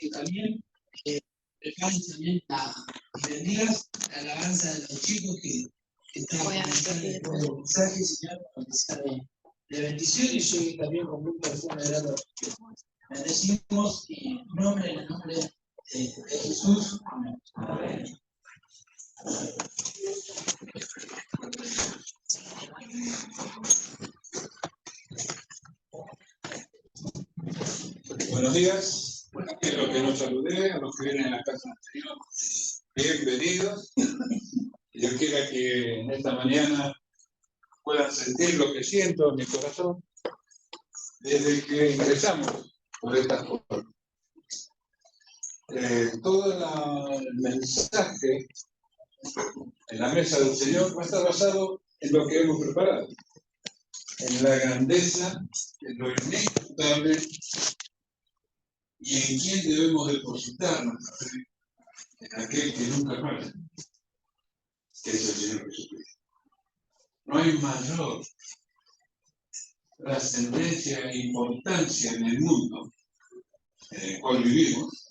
que también preparen también y bendigas la alabanza de los chicos que están comentando los mensajes, Señor, para que sea de bendición y llegue también con un perfume de los chicos. Bendecimos y en el nombre de Jesús. Amén. Buenos días, a los que nos saludé, a los que vienen a la casa anterior, bienvenidos. Yo quiero que en esta mañana puedan sentir lo que siento en mi corazón desde que ingresamos por esta puerta. Todo el mensaje en la mesa del Señor va a estar basado en lo que hemos preparado, en la grandeza, en lo inescrutable y en quién debemos depositar nuestra fe, en aquel que nunca falla, que es el Señor Jesucristo. No hay mayor trascendencia e importancia en el mundo en el cual vivimos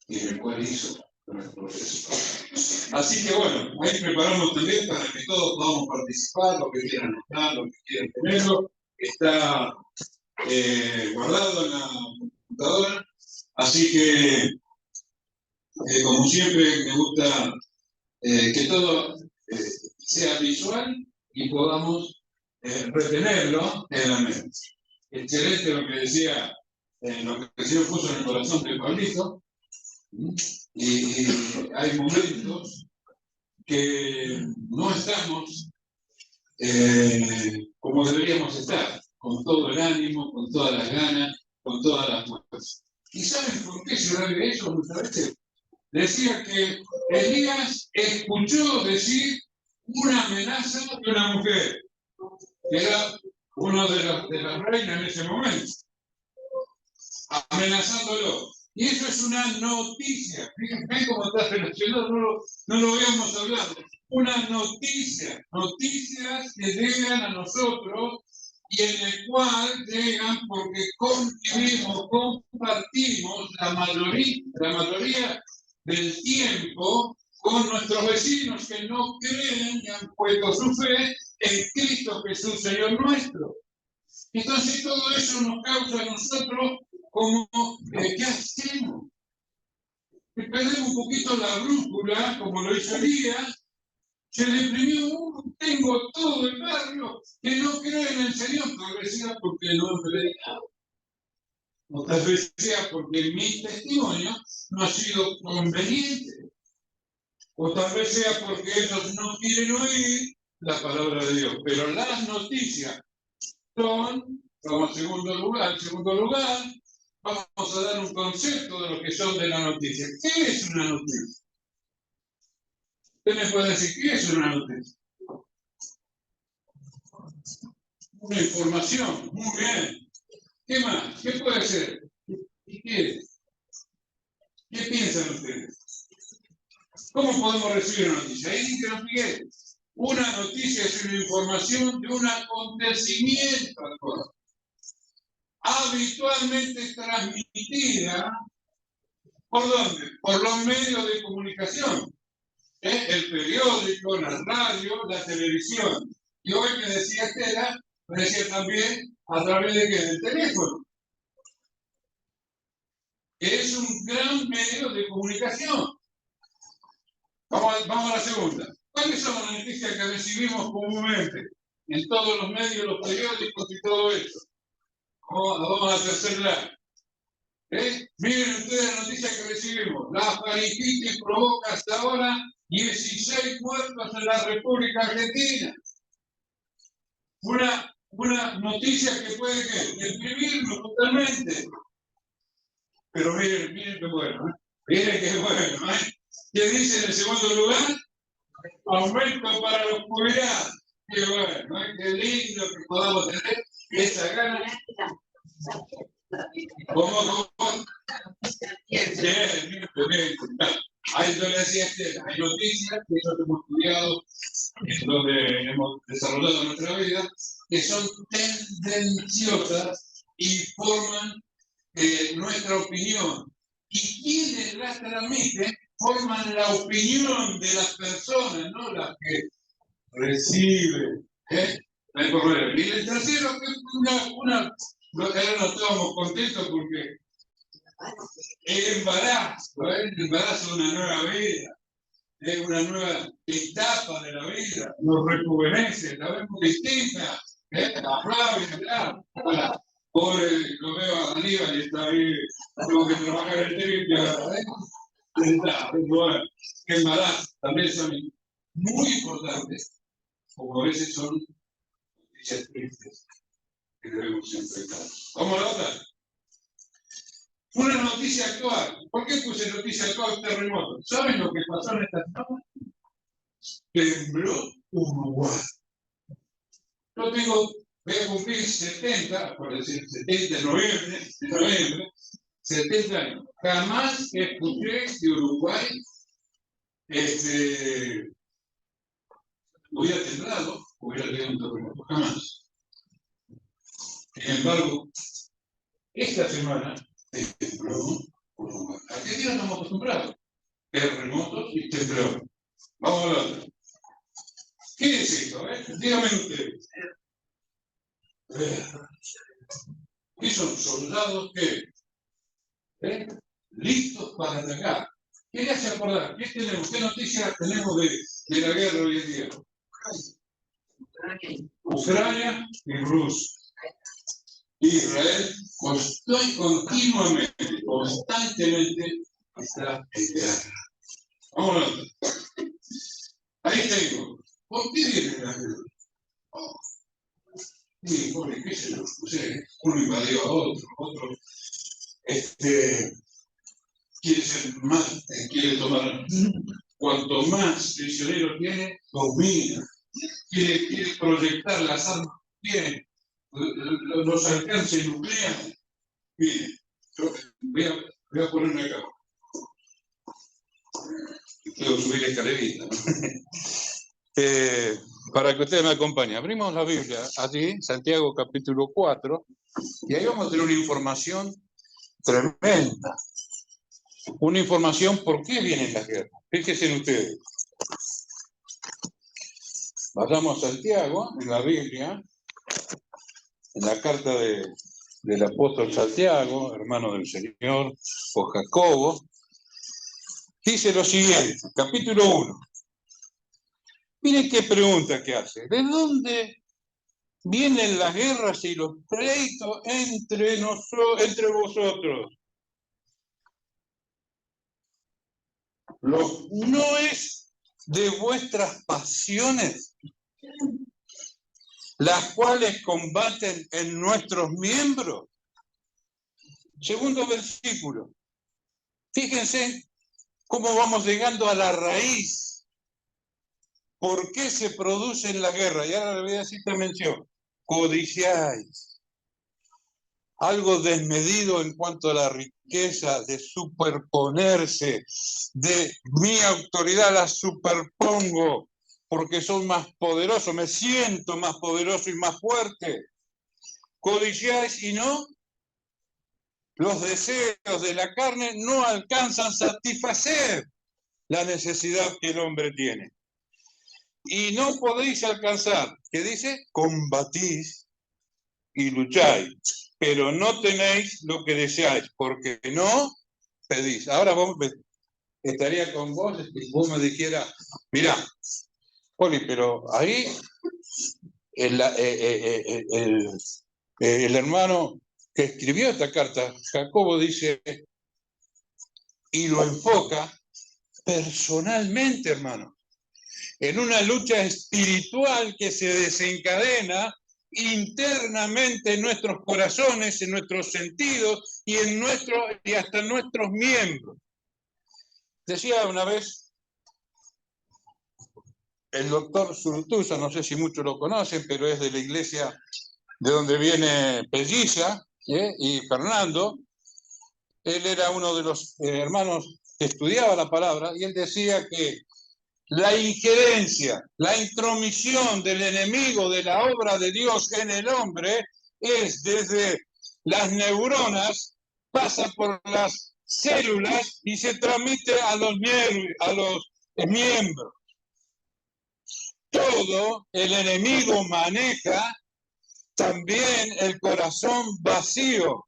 y en el cual hizo nuestro Jesús. Así que bueno, ahí preparamos también para que todos podamos participar, los que quieran anotar, los que quieran tenerlo. Está guardado en la computadora, así que como siempre me gusta que todo sea visual y podamos retenerlo en la mente. Excelente lo que decía, lo que el Señor puso en el corazón de Pablito, y hay momentos que no estamos como deberíamos estar, con todo el ánimo, con todas las ganas, con todas las fuerzas. ¿Y saben por qué se debe eso muchas veces? Decía que Elías escuchó decir una amenaza de una mujer, que era uno de las reinas en ese momento, amenazándolo. Y eso es una noticia. Fíjense cómo está relacionado, no lo habíamos hablado. Una noticia, noticias que llegan a nosotros y en el cual llegan porque convivimos, compartimos la mayoría del tiempo con nuestros vecinos que no creen y han puesto su fe en Cristo Jesús, Señor nuestro. Entonces todo eso nos causa a nosotros como, ¿qué hacemos? Que perdemos un poquito la brújula, como lo hizo Elías. Se deprimió, tengo todo el barrio que no cree en el Señor, tal vez sea porque no he predicado. O tal vez sea porque mi testimonio no ha sido conveniente. O tal vez sea porque ellos no quieren oír la palabra de Dios. Pero las noticias son, como en segundo lugar, vamos a dar un concepto de lo que son de la noticia. ¿Qué es una noticia? ¿Usted me puede decir qué es una noticia? Una información, muy bien. ¿Qué más? ¿Qué puede ser? ¿Y qué es? ¿Qué piensan ustedes? ¿Cómo podemos recibir una noticia? Ahí dice lo siguiente. Una noticia es una información de un acontecimiento habitualmente transmitida, ¿por dónde? Por los medios de comunicación. El periódico, la radio, la televisión. Y hoy me decía Estela, me decía también a través de qué, del teléfono. Es un gran medio de comunicación. Vamos a la segunda. ¿Cuáles son las noticias que recibimos comúnmente en todos los medios, los periódicos y todo eso? Vamos a la tercera. Miren ustedes la noticia que recibimos. La faringitis provoca hasta ahora 16 muertos en la República Argentina. Una noticia que puede deprimirnos totalmente. Pero miren qué bueno. Miren qué bueno. ¿Qué dice en el segundo lugar? Aumento para los jubilados. Qué bueno, qué lindo que podamos tener esa gana. ¿Cómo? Ahí yo le decía hay noticias que nosotros hemos estudiado, en donde hemos desarrollado nuestra vida, que son tendenciosas y forman nuestra opinión Y quienes las transmiten forman la opinión de las personas, no las que reciben. Y el tercero, que ahora no estábamos contentos porque el embarazo es una nueva vida, es una nueva etapa de la vida, nos rejuvenece, la vemos distinta. La Flavia, pobre, lo veo a Aníbal y está ahí, tengo que trabajar el técnico. Bueno, que embarazo también son muy importantes, como a veces son noticias tristes que debemos enfrentar. Vamos a la otra. Una noticia actual. ¿Por qué puse noticia actual terremoto? ¿Saben lo que pasó en esta semana? Tembló Uruguay. Yo voy a cumplir 70, por decir 70 de noviembre, 70 años. Jamás escuché que Uruguay hubiera temblado, hubiera tenido un terremoto. Jamás. Sin embargo, esta semana tembló Uruguay. ¿A qué día estamos acostumbrados? Terremotos y temblores. Vamos a la otra. ¿Qué es esto? Díganme ustedes. ¿Qué son soldados que listos para atacar? ¿Qué le hace acordar? ¿Qué noticias tenemos de la guerra hoy en día? Ucrania y Rusia. Israel constantemente está en guerra. Vamos a la otra. Ahí tengo. ¿Por qué viene la guerra? Sí, porque qué sé yo, no sé, uno invadió a otro quiere ser más, quiere tomar, cuanto más prisioneros tiene, domina, quiere proyectar las armas que tiene, los alcances nucleares. Mire, yo voy a ponerme acá. Puedo subir escalerita, ¿no? Para que ustedes me acompañen. Abrimos la Biblia allí, Santiago capítulo 4, y ahí vamos a tener una información tremenda. Una información por qué vienen las guerras. Fíjense ustedes. Vayamos a Santiago, en la Biblia, en la carta del apóstol Santiago, hermano del Señor, o Jacobo. Dice lo siguiente, capítulo 1. Miren qué pregunta que hace. ¿De dónde vienen las guerras y los pleitos entre vosotros? ¿No es de vuestras pasiones las cuales combaten en nuestros miembros? Segundo versículo. Fíjense cómo vamos llegando a la raíz. ¿Por qué se producen las guerras? Y ahora le voy a decir esta mención. Codiciáis. Algo desmedido en cuanto a la riqueza, de superponerse, de mi autoridad la superpongo, porque soy más poderoso, me siento más poderoso y más fuerte. Codiciáis y no, los deseos de la carne no alcanzan a satisfacer la necesidad que el hombre tiene. Y no podéis alcanzar, ¿qué dice? Combatís y lucháis, pero no tenéis lo que deseáis, porque no pedís. Ahora estaría con vos y vos me dijeras, mirá, Poli, pero ahí el hermano que escribió esta carta, Jacobo, dice, y lo enfoca personalmente, hermano, en una lucha espiritual que se desencadena internamente en nuestros corazones, en nuestros sentidos y hasta en nuestros miembros. Decía una vez el doctor Surtusa, no sé si muchos lo conocen, pero es de la iglesia de donde viene Pelliza y Fernando. Él era uno de los hermanos que estudiaba la palabra y él decía que la injerencia, la intromisión del enemigo de la obra de Dios en el hombre es desde las neuronas, pasa por las células y se transmite a los miembros. Todo el enemigo maneja también el corazón vacío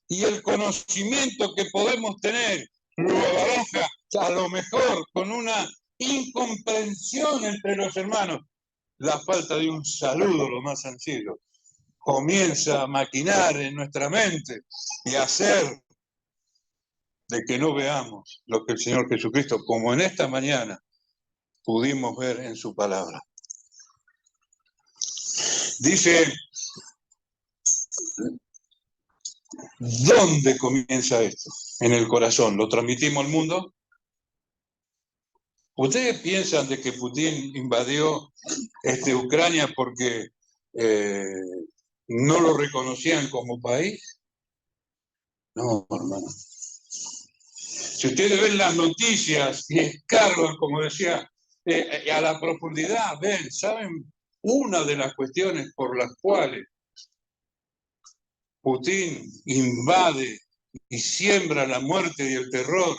y el conocimiento que podemos tener lo baraja a lo mejor con una incomprensión entre los hermanos. La falta de un saludo, lo más sencillo, comienza a maquinar en nuestra mente y a hacer de que no veamos lo que el Señor Jesucristo, como en esta mañana, pudimos ver en su palabra. Dice, ¿dónde comienza esto? En el corazón. ¿Lo transmitimos al mundo? ¿Ustedes piensan de que Putin invadió Ucrania porque no lo reconocían como país? No, hermano. Si ustedes ven las noticias y escarban, como decía, a la profundidad, ven, ¿saben? Una de las cuestiones por las cuales Putin invade y siembra la muerte y el terror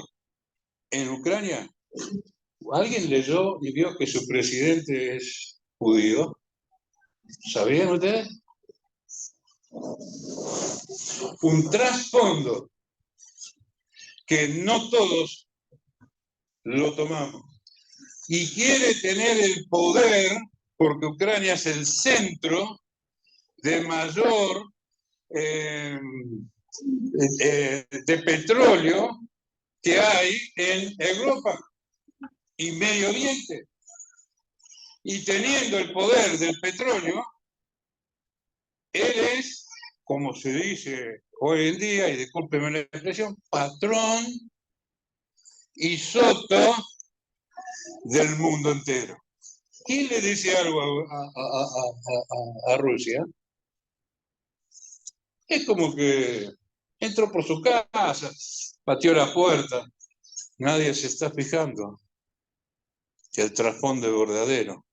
en Ucrania. ¿Alguien leyó y vio que su presidente es judío? ¿Sabían ustedes? Un trasfondo que no todos lo tomamos. Y quiere tener el poder, porque Ucrania es el centro de mayor de petróleo que hay en Europa y Medio Oriente. Y teniendo el poder del petróleo, él es, como se dice hoy en día, y discúlpeme la expresión, patrón y soto del mundo entero. ¿Quién le dice algo a Rusia? Es como que entró por su casa, pateó la puerta, nadie se está fijando que el trasfondo verdadero,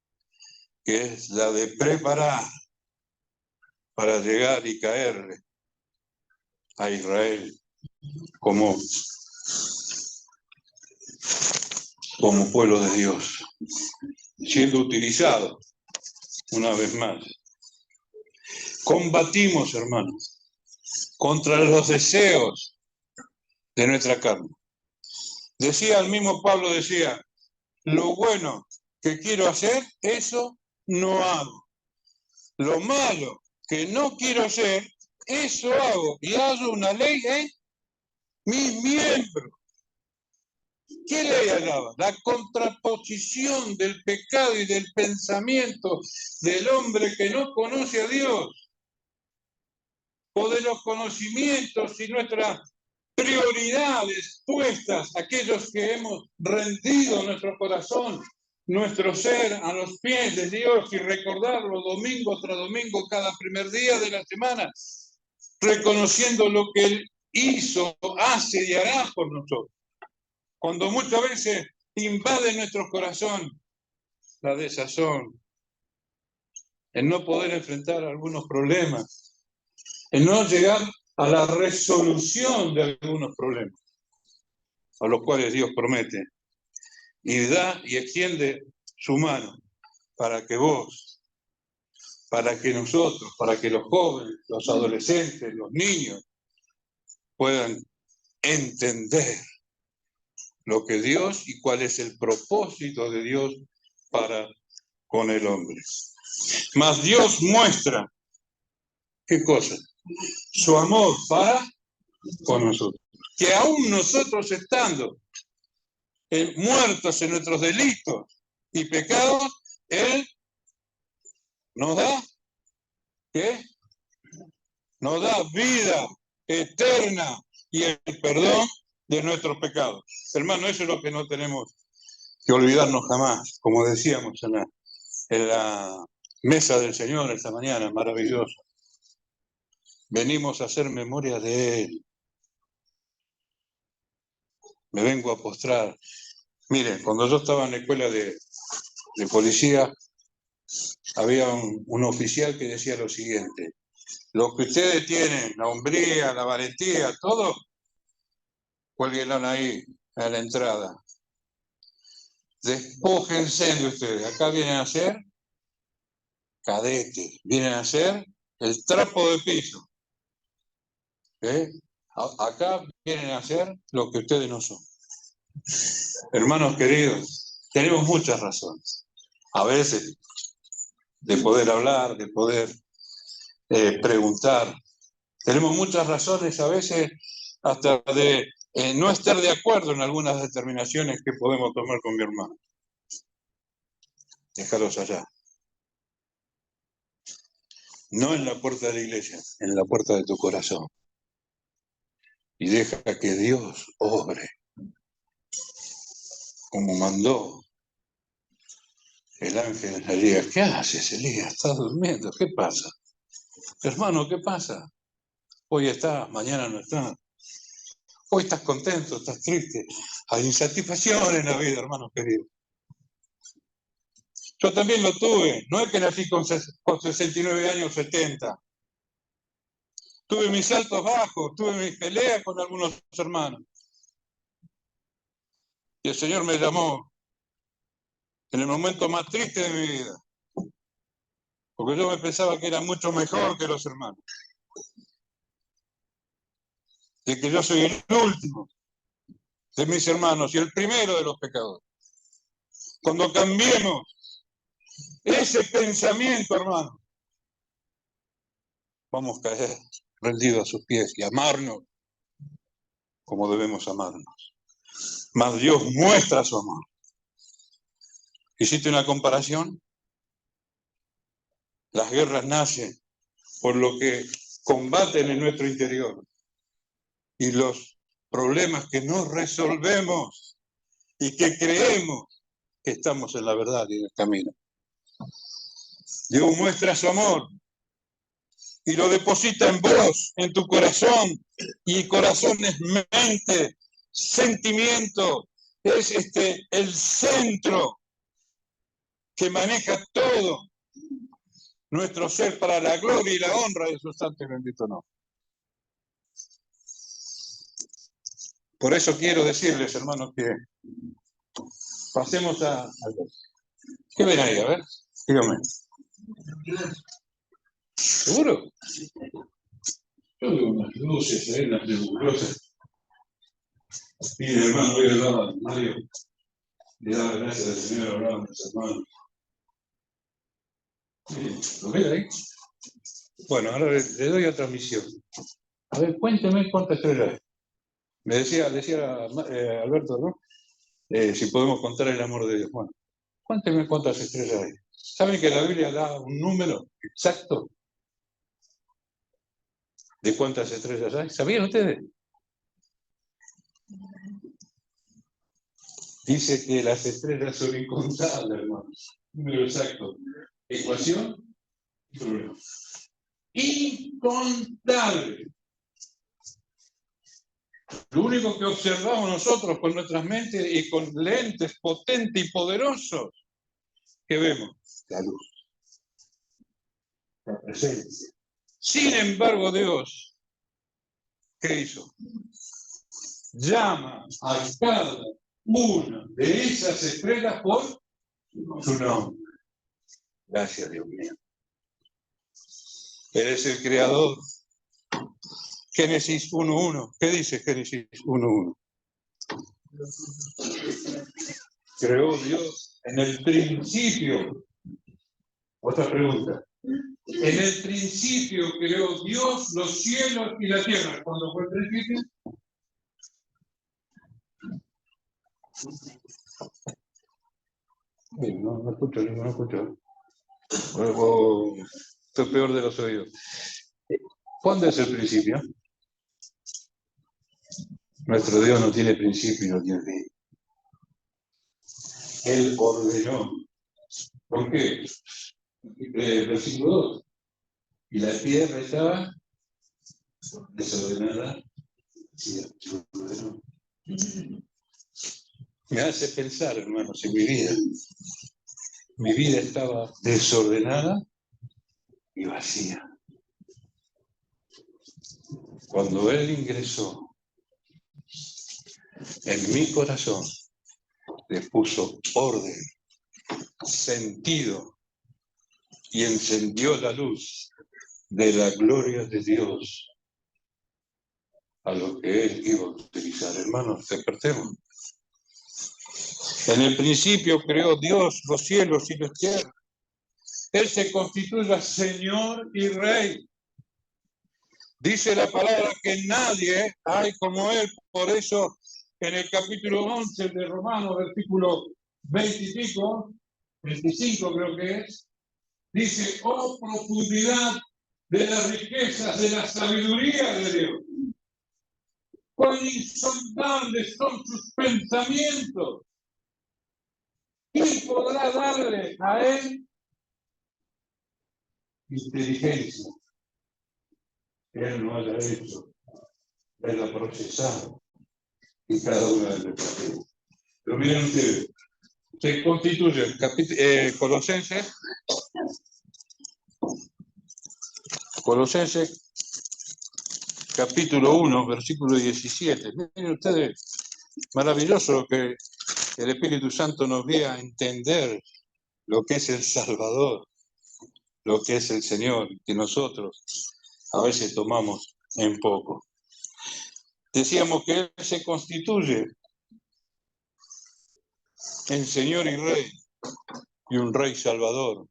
que es la de preparar para llegar y caerle a Israel como pueblo de Dios, siendo utilizado una vez más. Combatimos, hermanos, contra los deseos de nuestra carne. Decía el mismo Pablo, decía, lo bueno que quiero hacer, eso no hago. Lo malo que no quiero hacer, eso hago. Y hago una ley en mis miembros. ¿Qué ley hablaba? La contraposición del pecado y del pensamiento del hombre que no conoce a Dios, o de los conocimientos y nuestras prioridades puestas, aquellos que hemos rendido nuestro corazón, nuestro ser a los pies de Dios y recordarlo domingo tras domingo, cada primer día de la semana, reconociendo lo que Él hizo, hace y hará por nosotros. Cuando muchas veces invade nuestro corazón la desazón, el no poder enfrentar algunos problemas, el no llegar a la resolución de algunos problemas, a los cuales Dios promete, y da y extiende su mano para que vos, para que nosotros, para que los jóvenes, los adolescentes, los niños puedan entender lo que Dios y cuál es el propósito de Dios para con el hombre. Mas Dios muestra, ¿qué cosa? Su amor para con nosotros. Que aún nosotros estando muertos en nuestros delitos y pecados, Él nos da, ¿qué? Nos da vida eterna y el perdón de nuestros pecados. Hermano, eso es lo que no tenemos que olvidarnos jamás, como decíamos en la mesa del Señor esta mañana, maravillosa. Venimos a hacer memoria de Él. Me vengo a postrar. Miren, cuando yo estaba en la escuela de policía, había un oficial que decía lo siguiente: lo que ustedes tienen, la hombría, la valentía, todo, cuélguenlo ahí, a la entrada. Despójense de ustedes. Acá vienen a ser cadetes, vienen a ser el trapo de piso. Acá vienen a ser lo que ustedes no son. Hermanos queridos, tenemos muchas razones. A veces de poder hablar, de poder preguntar. Tenemos muchas razones, a veces hasta de no estar de acuerdo en algunas determinaciones que podemos tomar con mi hermano. Déjalos allá. No en la puerta de la iglesia, en la puerta de tu corazón. Y deja que Dios obre como mandó el ángel a Elías. ¿Qué haces, Elías? ¿Estás durmiendo? ¿Qué pasa? Hermano, ¿qué pasa? Hoy estás, mañana no estás. Hoy estás contento, estás triste. Hay insatisfacción en la vida, hermanos queridos. Yo también lo tuve. No es que nací con 69 años, 70. Tuve mis altos bajos, tuve mis peleas con algunos hermanos. Y el Señor me llamó en el momento más triste de mi vida. Porque yo me pensaba que era mucho mejor que los hermanos. De que yo soy el último de mis hermanos y el primero de los pecadores. Cuando cambiemos ese pensamiento, hermano, vamos a caer rendidos a sus pies y amarnos como debemos amarnos. Mas Dios muestra su amor. ¿Hiciste una comparación? Las guerras nacen por lo que combaten en nuestro interior. Y los problemas que no resolvemos y que creemos que estamos en la verdad y en el camino. Dios muestra su amor y lo deposita en vos, en tu corazón. Y corazón es mente, sentimiento, es el centro que maneja todo nuestro ser para la gloria y la honra de su santo y bendito nombre. Por eso quiero decirles, hermanos, que pasemos a... ¿Qué ven ahí? A ver, dígame. ¿Seguro? Yo veo unas luces ahí, unas nebulosas. Mire, hermano, hoy hablaba de Mario. Le daba gracias al Señor, hablaba de mis hermanos. ¿Lo ve ahí? Bueno, ahora le doy otra misión. A ver, cuénteme cuántas estrellas hay. Me decía Alberto, ¿no? Si podemos contar el amor de Dios. Bueno, cuénteme cuántas estrellas hay. ¿Saben que la Biblia da un número exacto de cuántas estrellas hay? ¿Sabían ustedes? Dice que las estrellas son incontables, hermanos. Número exacto. Ecuación y problema. Incontable. Lo único que observamos nosotros con nuestras mentes y con lentes potentes y poderosos, ¿qué vemos? La luz, la presencia. Sin embargo, Dios, ¿qué hizo? Llama a cada una de esas estrellas por su nombre. Gracias, Dios mío. Eres el creador. Génesis 1.1. ¿Qué dice Génesis 1.1? Creó Dios en el principio. Otra pregunta. En el principio creó Dios los cielos y la tierra. ¿Cuándo fue el principio? No escucho, no escucho. Esto es peor de los oídos. ¿Cuándo es el principio? Nuestro Dios no tiene principio y no tiene fin. Él ordenó. ¿Por qué? Versículo 2. Y la tierra estaba desordenada. Me hace pensar, hermanos, en mi vida. Mi vida estaba desordenada y vacía. Cuando Él ingresó en mi corazón le puso orden, sentido y encendió la luz de la gloria de Dios a lo que Él iba a utilizar. Hermanos, despertemos. En el principio creó Dios los cielos y la tierra. Él se constituye Señor y Rey. Dice la palabra que nadie hay como Él. Por eso, en el capítulo 11 de Romanos, versículo 20 y pico, 25 creo que es, dice, oh profundidad de las riquezas de la sabiduría de Dios. Cuán insondables son sus pensamientos. ¿Quién podrá darle a Él inteligencia? Él no haya hecho, Él ha procesado y cada una de las partes. Pero miren ustedes, se constituye Colosenses, capítulo 1, versículo 17. Miren ustedes, maravilloso lo que el Espíritu Santo nos guía a entender lo que es el Salvador, lo que es el Señor, que nosotros a veces tomamos en poco. Decíamos que Él se constituye en Señor y Rey, y un Rey Salvador,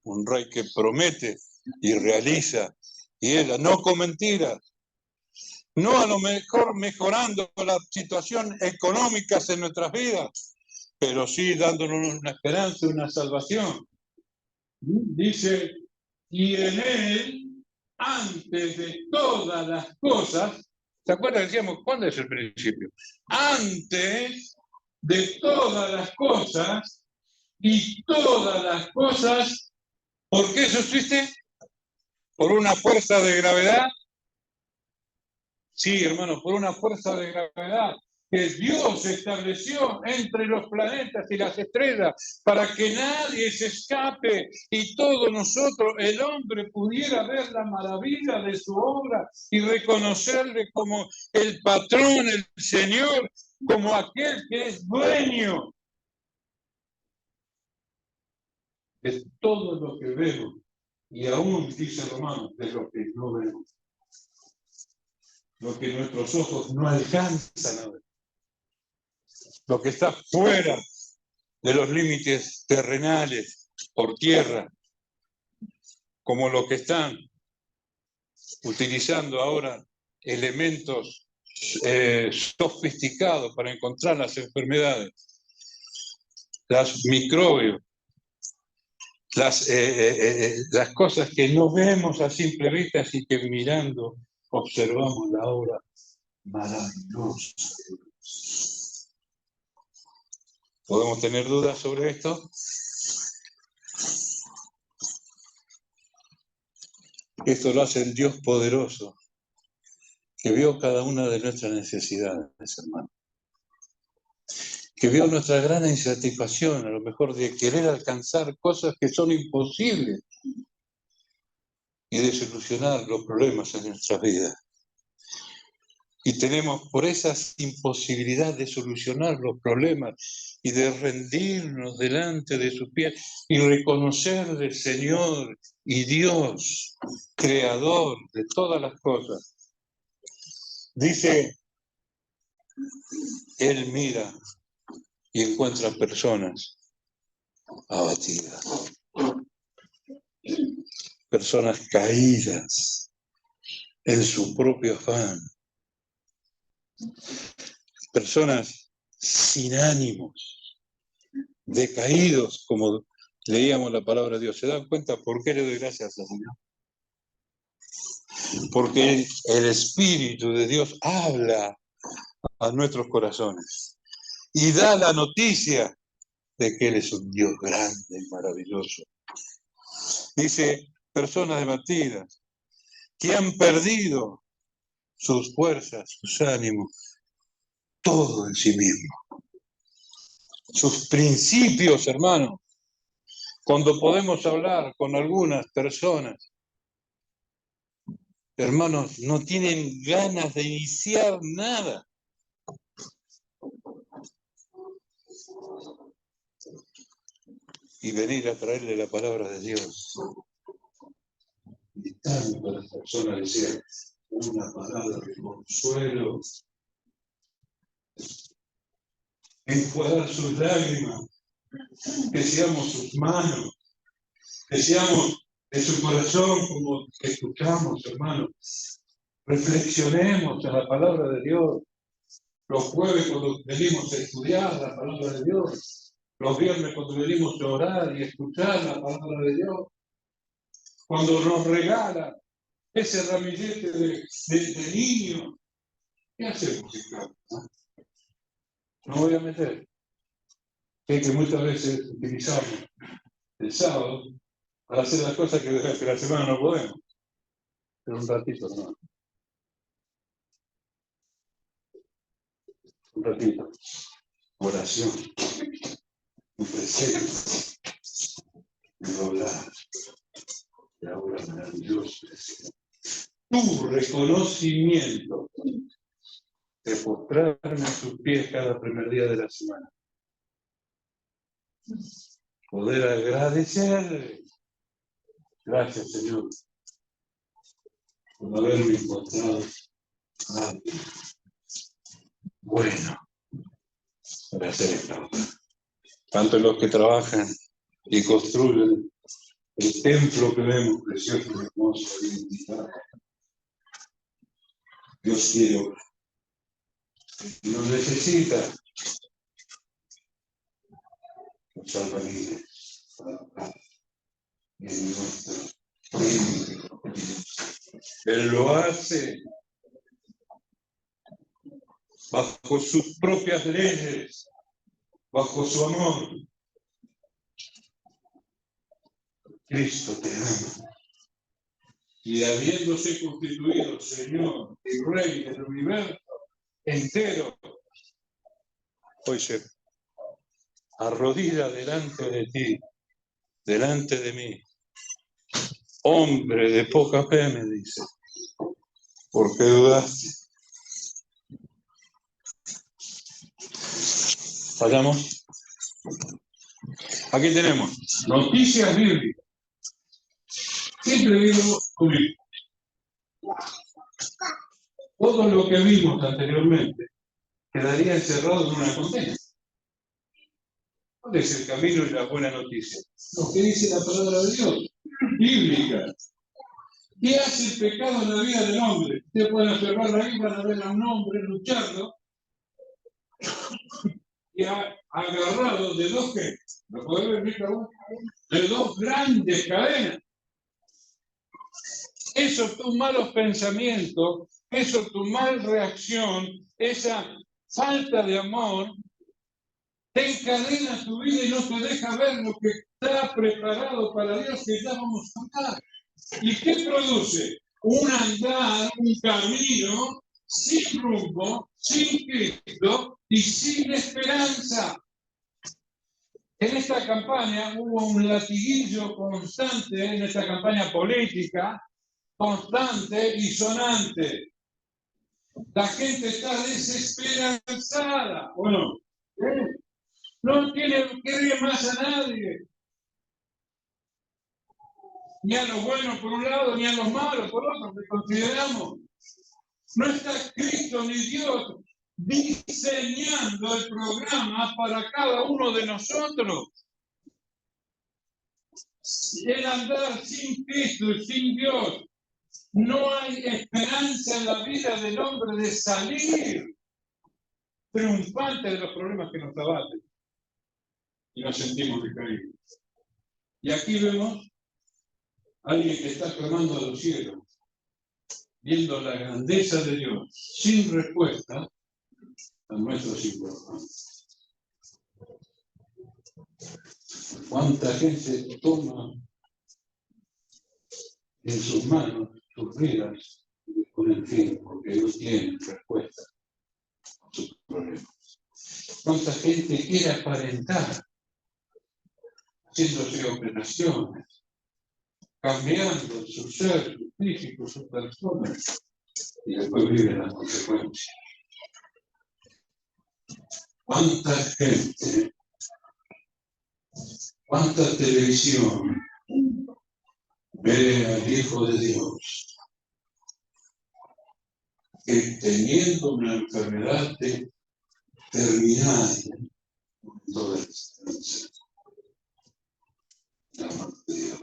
un Rey que promete y realiza, y Él no con mentiras, no a lo mejor mejorando la situación económica en nuestras vidas, pero sí dándonos una esperanza, una salvación. Dice, y en Él, antes de todas las cosas, ¿se acuerdan? Decíamos, ¿cuándo es el principio? Antes de todas las cosas, y todas las cosas, ¿por qué subsiste? ¿Por una fuerza de gravedad? Sí, hermano, por una fuerza de gravedad que Dios estableció entre los planetas y las estrellas para que nadie se escape y todos nosotros, el hombre, pudiera ver la maravilla de su obra y reconocerle como el patrón, el Señor, como aquel que es dueño de todo lo que vemos y aún, dice Romanos, de lo que no vemos. Lo que nuestros ojos no alcanzan a ver. Lo que está fuera de los límites terrenales, por tierra, como lo que están utilizando ahora elementos sofisticados para encontrar las enfermedades, los microbios, las cosas que no vemos a simple vista, así que mirando observamos la obra maravillosa. ¿Podemos tener dudas sobre esto? Esto lo hace el Dios poderoso, que vio cada una de nuestras necesidades, hermano. Que vio nuestra gran insatisfacción, a lo mejor de querer alcanzar cosas que son imposibles y de solucionar los problemas en nuestras vidas. Y tenemos por esa imposibilidad de solucionar los problemas y de rendirnos delante de sus pies y reconocerle Señor y Dios, creador de todas las cosas. Dice, Él mira y encuentra personas abatidas, personas caídas en su propio afán, personas sin ánimos, decaídos, como leíamos la palabra de Dios. ¿Se dan cuenta por qué le doy gracias al Señor? Porque el Espíritu de Dios habla a nuestros corazones y da la noticia de que Él es un Dios grande y maravilloso. Dice, personas abatidas que han perdido sus fuerzas, sus ánimos, todo en sí mismo. Sus principios, hermano. Cuando podemos hablar con algunas personas, hermanos, no tienen ganas de iniciar nada. y venir a traerle la palabra de Dios. Y tanto las personas decían una palabra de consuelo, enjuagar sus lágrimas, que seamos sus manos, que seamos de su corazón como escuchamos, hermanos. Reflexionemos en la palabra de Dios. Los jueves cuando venimos a estudiar la palabra de Dios. Los viernes cuando venimos a orar y escuchar la palabra de Dios. Cuando nos regala ese ramillete de niño. ¿Qué hacemos en casa? No voy a meter. Sé que muchas veces utilizamos el sábado para hacer las cosas que durante la semana no podemos. Pero un ratito, no. Un ratito. Oración. Un presente. Un hablar. La obra maravillosa. Tu reconocimiento de postrarme a sus pies cada primer día de la semana. Poder agradecerle. Gracias, Señor, por haberme encontrado bueno para hacer esta obra. Tanto los que trabajan y construyen el templo que vemos precioso, hermoso, identificado. Dios quiere obrar. Y nos necesita los albañiles para obrar en nuestro templo. Él lo hace bajo sus propias leyes, bajo su amor. Cristo te ama. Y habiéndose constituido Señor y Rey del universo entero, hoy se arrodilla delante de ti, delante de mí. Hombre de poca fe, me dice, ¿por qué dudaste? Pasamos. Aquí tenemos noticias bíblicas. Siempre digo conmigo. Todo lo que vimos anteriormente quedaría encerrado en una condena. ¿Cuál es el camino y la buena noticia? Lo que dice la palabra de Dios, bíblica. ¿Qué hace el pecado en la vida del hombre? Ustedes pueden observarlo ahí, van a ver a un hombre luchando y agarrado de dos que, ¿lo pueden ver, de dos grandes cadenas. Esos tus malos pensamientos, eso tu mal reacción, esa falta de amor, te encadena tu vida y no te deja ver lo que está preparado para Dios que ya vamos a hablar. ¿Y qué produce? Un andar, un camino sin rumbo, sin Cristo y sin esperanza. En esta campaña hubo un latiguillo constante, en esta campaña política, constante y sonante. La gente está desesperanzada. Bueno, no quiere más a nadie. Ni a los buenos por un lado, ni a los malos por otro, que consideramos. No está Cristo ni Dios diseñando el programa para cada uno de nosotros. El andar sin Cristo y sin Dios, no hay esperanza en la vida del hombre de salir triunfante de los problemas que nos abaten. Y nos sentimos decaídos. Y aquí vemos a alguien que está clamando a los cielos, viendo la grandeza de Dios, sin respuesta a nuestros importantes. ¿Cuánta gente toma en sus manos sus vidas con el fin, porque Dios tiene respuesta a sus problemas? ¿Cuánta gente quiere aparentar, haciéndose operaciones, cambiando su ser, su físico, su persona, y después vive las consecuencias? ¿Cuánta gente ¿Cuánta televisión ve al Hijo de Dios que teniendo una enfermedad terminal, toda la esperanza, la mano de Dios?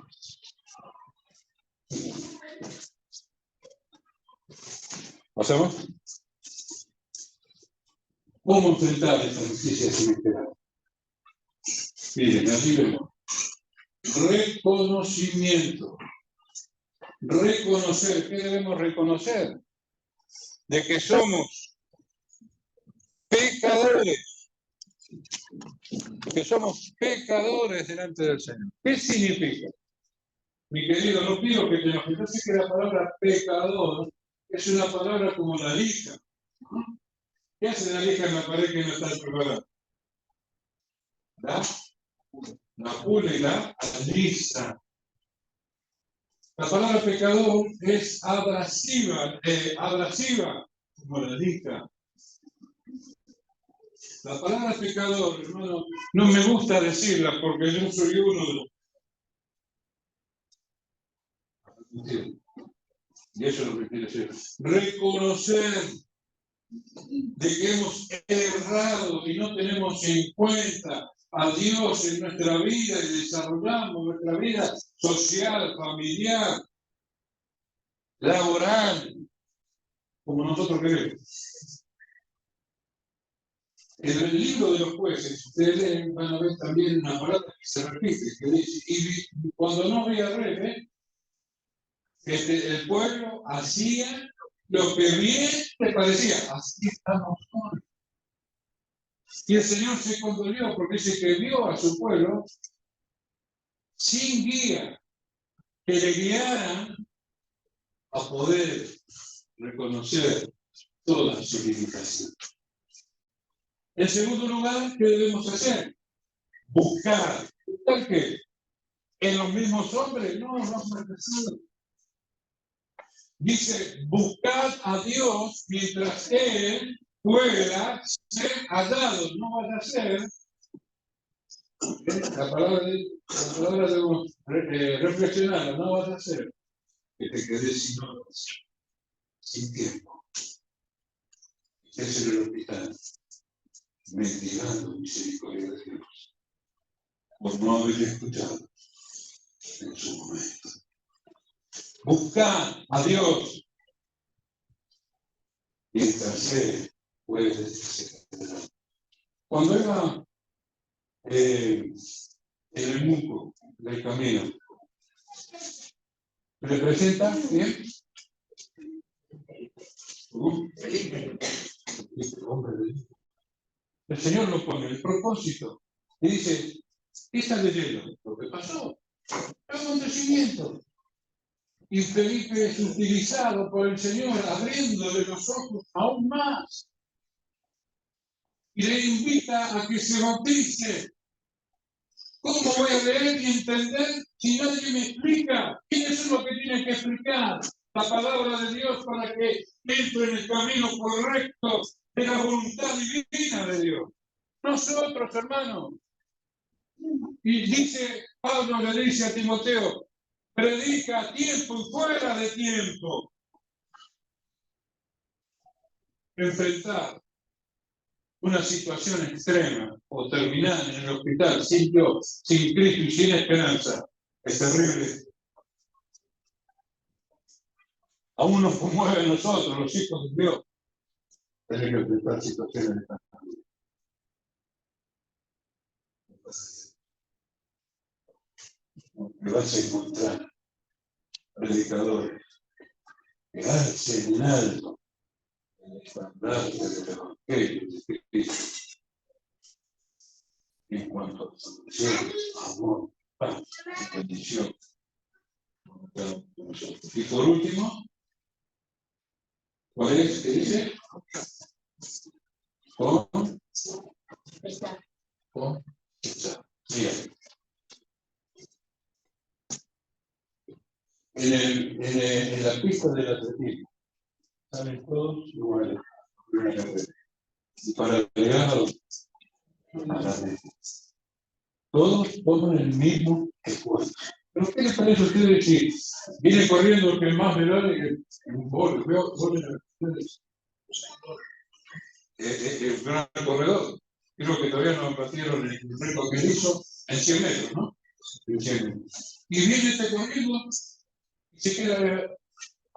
¿Pasamos? ¿Cómo enfrentar esta noticia inesperada? Miren, así vemos. Reconocimiento. Reconocer. ¿Qué debemos reconocer? De que somos pecadores. Que somos pecadores delante del Señor. ¿Qué significa? Mi querido, no pido que te enojes. Yo sé que la palabra pecador es una palabra como la lija. ¿Qué hace la lija en la pared que no está preparada? La pule y la alisa. La palabra pecador es abrasiva, como la lija. La palabra pecador, hermano, no me gusta decirla porque yo soy uno de los. Y eso es lo que quiere decir. Reconocer de que hemos errado y no tenemos en cuenta a Dios en nuestra vida y desarrollamos nuestra vida social, familiar, laboral, como nosotros queremos. En el libro de los jueces, ustedes van a ver también una palabra que se repite, que dice, y cuando no había rey, el pueblo hacía lo que bien le parecía. Así estamos hoy. Y el Señor se condolió porque dice que vio a su pueblo sin guía, que le guiaran a poder reconocer toda su limitación. En segundo lugar, ¿qué debemos hacer? Buscar. ¿Buscar qué? ¿En los mismos hombres? No, no fracasados. Dice, buscad a Dios mientras Él pueda ser hallado. No vaya a ser. La palabra debemos reflexionar. No vaya a ser que te quedes sin tiempo. Estés en el hospital mendigando misericordia de Dios por no haber escuchado en su momento. Buscad a Dios mientras Él puede ser hallado. Cuando iba en el mundo del camino, ¿le presenta bien? El Señor lo pone el propósito y dice, ¿qué está leyendo? Lo que pasó, el acontecimiento. Y Felipe es utilizado por el Señor abriéndole los ojos aún más y le invita a que se bautice. ¿Cómo voy a leer y entender si nadie me explica? ¿Quiénes son los que tienen que explicar la palabra de Dios para que entre en el camino correcto de la voluntad divina de Dios? Nosotros, hermanos. Y dice, Pablo le dice a Timoteo, predica a tiempo y fuera de tiempo. Enfrentar una situación extrema o terminar en el hospital sin Dios, sin Cristo y sin esperanza es terrible. Aún nos conmueve a nosotros, los hijos de Dios, tener que enfrentar situaciones de esta manera. Me vas a encontrar predicadores que hacen en alto el estandarte del Evangelio de Cristo en cuanto a soluciones, amor, paz, bendición. Y por último, ¿cuál es? ¿Qué dice? Con mira, en la pista del atletismo salen todos iguales. Y para llegar a la meta todos toman el mismo esfuerzo. ¿Pero qué les parece a ustedes si viene corriendo el que más me da que un gol? El gran corredor. Creo que todavía no batieron el récord que hizo en 100 metros, ¿no? En 100 metros. Y viene este corriendo y se queda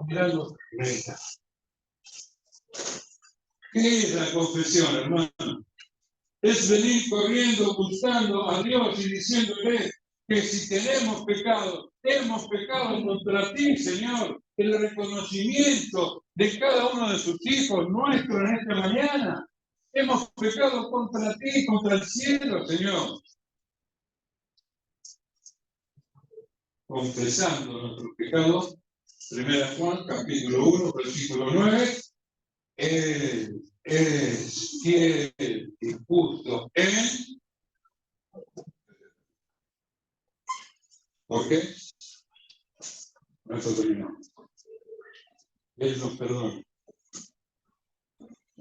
mirando recta. ¿Qué es la confesión, hermano? Es venir corriendo, buscando a Dios y diciéndole que si tenemos pecado, hemos pecado contra ti, Señor. El reconocimiento de cada uno de sus hijos nuestros en esta mañana. Hemos pecado contra ti, contra el cielo, Señor. Confesando nuestros pecados, 1 Juan, capítulo 1, versículo 9, es fiel y justo en... ¿Por qué? Nosotros no. Él nos perdona.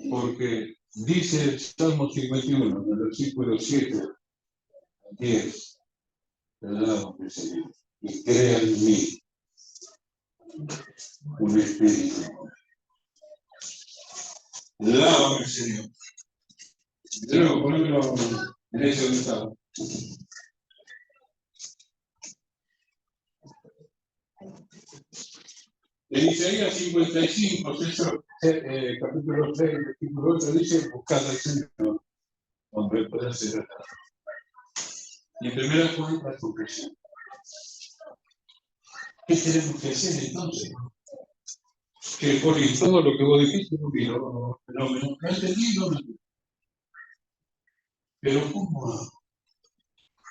Porque dice el Salmo 51, en el versículo 7 a 10, alabame, Señor, y crea en mí un espíritu. Lávame, Señor. De nuevo, ponémelo en ese estado. En Isaías 55, capítulo 6, versículo 8, dice, buscad al Señor, donde Él pueda ser atado. Y en 1 Juan, la confesión. ¿Qué tenemos que hacer entonces? Que por todo lo que vos dijiste, no entendí, no. Pero ¿cómo hago?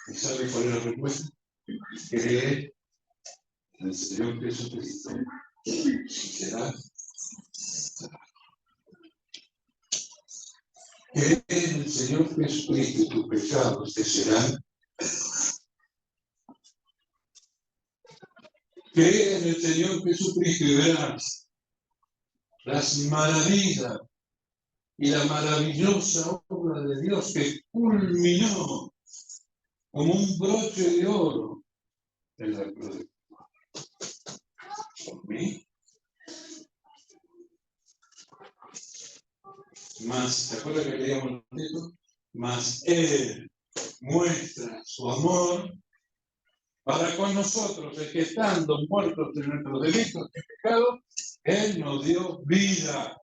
¿Y sabe cuál es la respuesta? Creer en el Señor Jesucristo. ¿Será? Creer en el Señor Jesucristo y tus pecados te serán. Cree en el Señor Jesucristo y verás las maravillas y la maravillosa obra de Dios que culminó como un broche de oro en la cruz. ¿Por mí? Más, ¿te acuerdas que leíamos el texto? Más Él muestra su amor para con nosotros, es que estando muertos en nuestros delitos y pecados, Él nos dio vida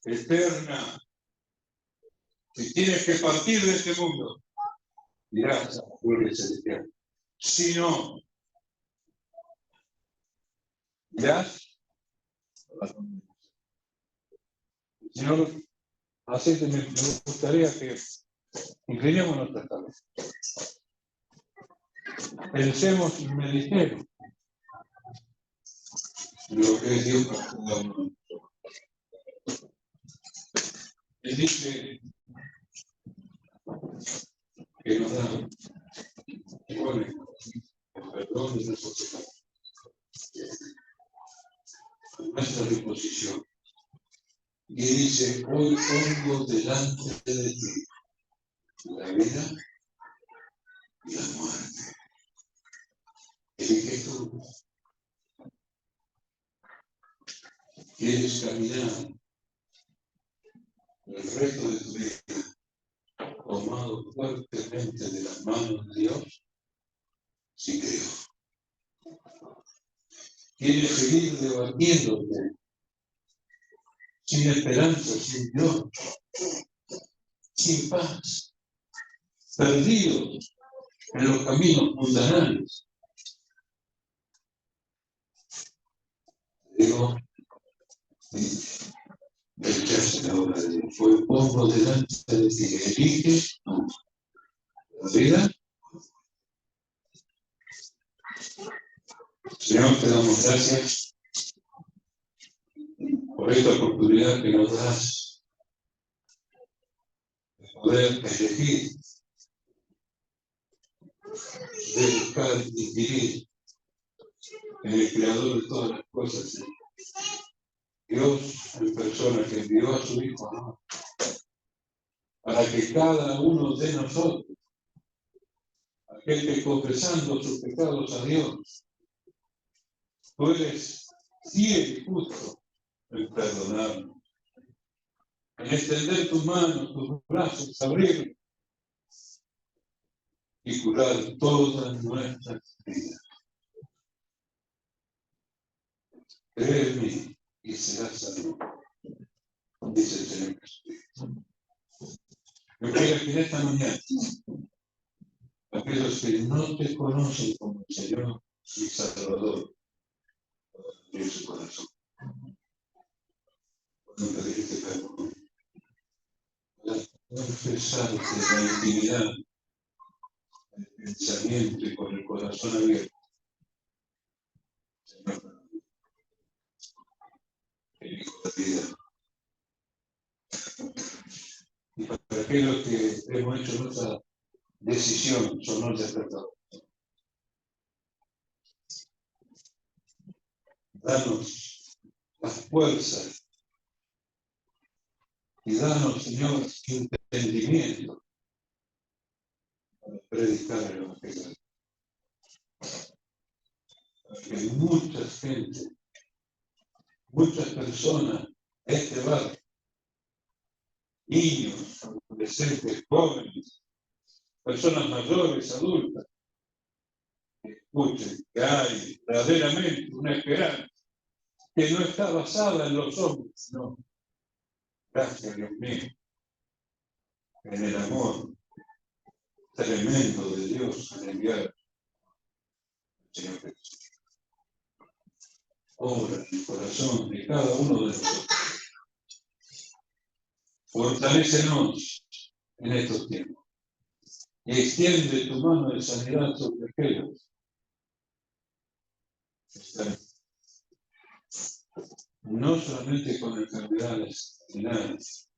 eterna. Si tienes que partir de este mundo, irás a la gloria celestial. Si no, irás a la condenación. Señor, así que me gustaría que inclinemos nuestra cabeza. Pensemos y meditemos lo que es Dios para cada uno de nosotros. Él dice que nos da el perdón de nuestros pecados, a nuestra disposición. Y dice, hoy pongo delante de ti la vida y la muerte. Elige tú. ¿Quieres caminar el resto de tu vida tomado fuertemente de las manos de Dios? Sí creo. ¿Quieres seguir debatiéndote sin esperanza, sin Dios, sin paz, perdido en los caminos mundanales? Digo, rechaza la obra de Dios. Fue pongo delante de ti, elige la vida. Señor, te damos gracias por esta oportunidad que nos das de poder elegir, de buscar y vivir en el Creador de todas las cosas. Dios en persona que envió a su Hijo, ¿no? Para que cada uno de nosotros que confesando sus pecados a Dios, tú eres fiel y justo en perdonarnos, en extender tu mano, tus brazos, abrir y curar todas nuestras vidas. Cree en mí y serás salvo, dice el Señor Jesucristo. Yo quiero que en esta mañana, aquellos que no te conocen como el Señor y Salvador, en su corazón, cuando te dijiste perdón, confesarte la intimidad, el pensamiento y con el corazón abierto, Señor, el Hijo de vida. Y para aquellos que hemos hecho nuestra decisión, son los despertados. Danos las fuerzas y danos, Señor, entendimiento para predicar el Evangelio. Para que mucha gente, muchas personas de este barrio, niños, adolescentes, jóvenes, personas mayores, adultas, escuchen que hay verdaderamente una esperanza que no está basada en los hombres, sino, gracias Dios mío, en el amor tremendo de Dios al enviar al Señor Jesús. Obra en el corazón de cada uno de nosotros. Fortalécenos en estos tiempos y extiende tu mano de sanidad sobre aquellos que están no solamente con enfermedades finales,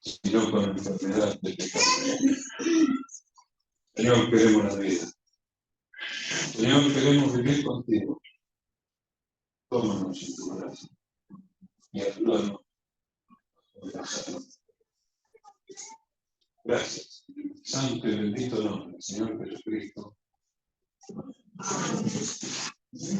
sino con enfermedades de pecado. Señor, queremos la vida. Señor, queremos vivir contigo. Tómanos en tu brazo y ayúdanos a alcanzarlo. Gracias. Santo y bendito nombre del Señor Jesucristo.